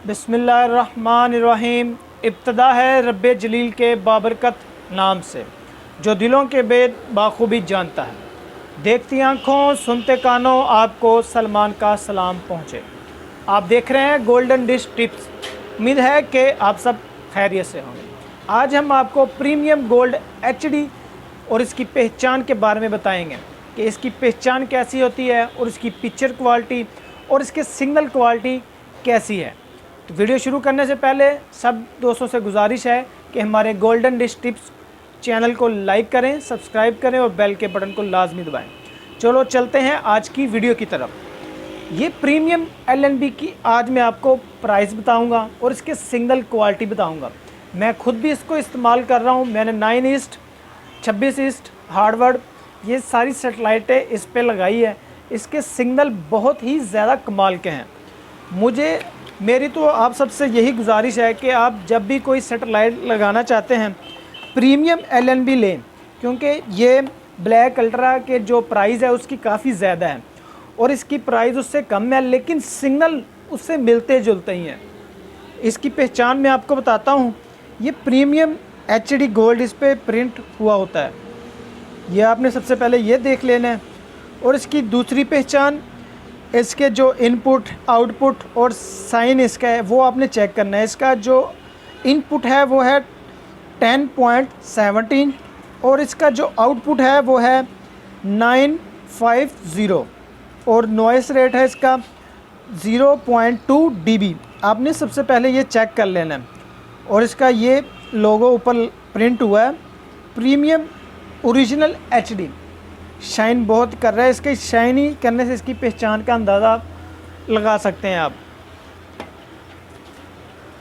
बिस्मिल्लाहिर्रहमानिर्रहीम। इब्तदा है रब्बे जलील के बाबरकत नाम से, जो दिलों के भेद बाखूबी जानता है। देखती आँखों सुनते कानों आपको सलमान का सलाम पहुँचे। आप देख रहे हैं गोल्डन डिश टिप्स। उम्मीद है कि आप सब खैरियत से होंगे। आज हम आपको प्रीमियम गोल्ड एचडी और इसकी पहचान के बारे में बताएंगे कि इसकी पहचान कैसी होती है और इसकी पिक्चर क्वालिटी और इसके सिग्नल क्वालिटी कैसी है। तो वीडियो शुरू करने से पहले सब दोस्तों से गुजारिश है कि हमारे गोल्डन डिश टिप्स चैनल को लाइक करें, सब्सक्राइब करें और बेल के बटन को लाजमी दबाएं। चलो चलते हैं आज की वीडियो की तरफ। ये प्रीमियम LNB की आज मैं आपको प्राइस बताऊंगा और इसके सिग्नल क्वालिटी बताऊंगा। मैं खुद भी इसको इस्तेमाल कर रहा हूं। मैंने 9 ईस्ट 26 ईस्ट हार्डवर्ड ये सारी सेटेलाइटें इस पे लगाई है। इसके सिग्नल बहुत ही ज़्यादा कमाल के हैं। मेरी तो आप सबसे यही गुजारिश है कि आप जब भी कोई सेटेलाइट लगाना चाहते हैं प्रीमियम LNB लें, क्योंकि ये ब्लैक अल्ट्रा के जो प्राइस है उसकी काफ़ी ज़्यादा है और इसकी प्राइस उससे कम है, लेकिन सिग्नल उससे मिलते जुलते ही हैं। इसकी पहचान मैं आपको बताता हूँ। ये प्रीमियम HD गोल्ड इस पर प्रिंट हुआ होता है। ये आपने सबसे पहले ये देख लेना है। और इसकी दूसरी पहचान, इसके जो इनपुट आउटपुट और साइन इसका है वो आपने चेक करना है। इसका जो इनपुट है वो है 10.17 और इसका जो आउटपुट है वो है 950 और नॉइस रेट है इसका 0.2 dB। आपने सबसे पहले ये चेक कर लेना है। और इसका ये लोगो ऊपर प्रिंट हुआ है, प्रीमियम ओरिजिनल HD। शाइन बहुत कर रहा है। इसके शाइनी करने से इसकी पहचान का अंदाज़ा लगा सकते हैं आप।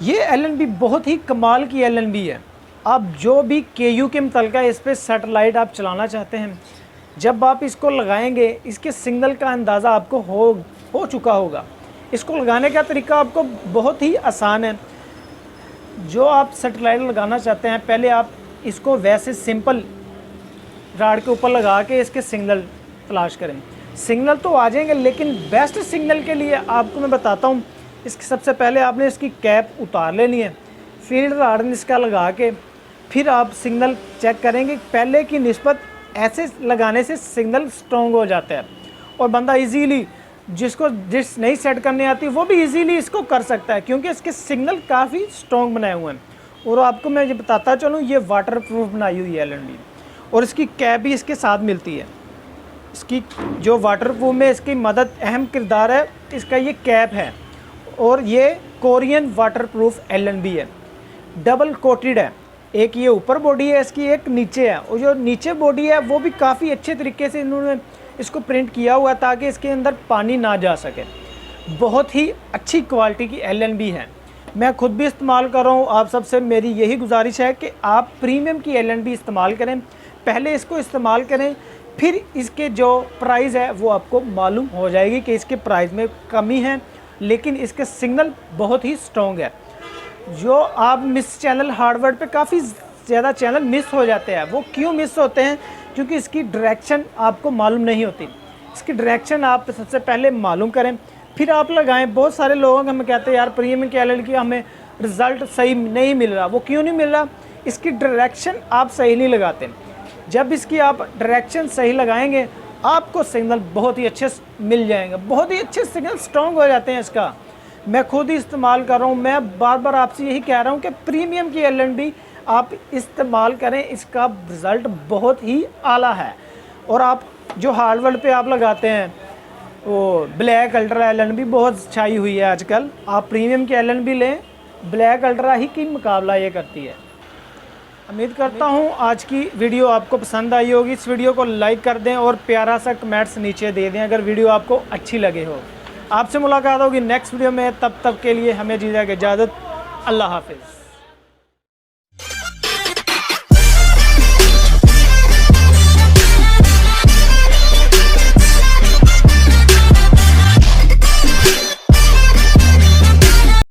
ये LNB बहुत ही कमाल की LNB है। आप जो भी KU के मुतलका इस पर सेटेलाइट आप चलाना चाहते हैं, जब आप इसको लगाएंगे इसके सिग्नल का अंदाज़ा आपको हो चुका होगा। इसको लगाने का तरीका आपको बहुत ही आसान है। जो आप सेटेलाइट लगाना चाहते हैं, पहले आप इसको वैसे सिंपल राड के ऊपर लगा के इसके सिग्नल तलाश करें। सिग्नल तो आ जाएंगे, लेकिन बेस्ट सिग्नल के लिए आपको मैं बताता हूँ। इसके सबसे पहले आपने इसकी कैप उतार लेनी है, फील्ड राड इसका लगा के फिर आप सिग्नल चेक करेंगे। पहले की निस्बत ऐसे लगाने से सिग्नल स्ट्रॉन्ग हो जाता है और बंदा इजीली जिसको डिश नहीं सेट करने आती वो भी इजीली इसको कर सकता है, क्योंकि इसके सिग्नल काफ़ी स्ट्रॉन्ग बनाए हुए हैं। और आपको मैं ये बताता चलूँ, ये वाटर प्रूफ बनाई हुई है LNB और इसकी कैप भी इसके साथ मिलती है। इसकी जो वाटर प्रूफ में इसकी मदद अहम किरदार है, इसका ये कैप है। और ये कोरियन वाटर प्रूफ LNB है, डबल कोटेड है। एक ये ऊपर बॉडी है इसकी, एक नीचे है। और जो नीचे बॉडी है वो भी काफ़ी अच्छे तरीके से इन्होंने इसको प्रिंट किया हुआ है ताकि इसके अंदर पानी ना जा सके। बहुत ही अच्छी क्वालिटी की LNB है। मैं खुद भी इस्तेमाल कर रहा हूँ। आप सबसे मेरी यही गुजारिश है कि आप प्रीमियम की LNB इस्तेमाल करें। पहले इसको इस्तेमाल करें, फिर इसके जो प्राइस है वो आपको मालूम हो जाएगी कि इसके प्राइस में कमी है, लेकिन इसके सिग्नल बहुत ही स्ट्रॉन्ग है। जो आप मिस चैनल हार्डवर्ड पे काफ़ी ज़्यादा चैनल मिस हो जाते हैं। वो क्यों मिस होते हैं? क्योंकि इसकी डायरेक्शन आपको मालूम नहीं होती। इसकी डायरेक्शन आप सबसे पहले मालूम करें, फिर आप लगाएं। बहुत सारे लोग हमें कहते हैं यार प्रीमियम की LNB की हमें रिज़ल्ट सही नहीं मिल रहा। वो क्यों नहीं मिल रहा? इसकी डायरेक्शन आप सही नहीं लगाते। जब इसकी आप डायरेक्शन सही लगाएंगे आपको सिग्नल बहुत ही अच्छे मिल जाएंगे, बहुत ही अच्छे सिग्नल स्ट्रॉन्ग हो जाते हैं। इसका मैं खुद ही इस्तेमाल कर रहा हूँ। मैं बार बार आपसे यही कह रहा हूँ कि प्रीमियम की LNB आप इस्तेमाल करें, इसका रिज़ल्ट बहुत ही आला है। और आप जो हार्डवर्ड पे आप लगाते हैं वो ब्लैक अल्ट्रा LNB बहुत छाई हुई है आजकल। आप प्रीमियम की LNB लें, ब्लैक अल्ट्रा ही की मुकाबला ये करती है। उम्मीद करता हूँ आज की वीडियो आपको पसंद आई होगी। इस वीडियो को लाइक कर दें और प्यारा सा कमेंट्स नीचे दे दें अगर वीडियो आपको अच्छी लगे हो। आपसे मुलाकात होगी नेक्स्ट वीडियो में। तब तक के लिए हमें दीजिए इजाज़त। अल्लाह हाफिज़।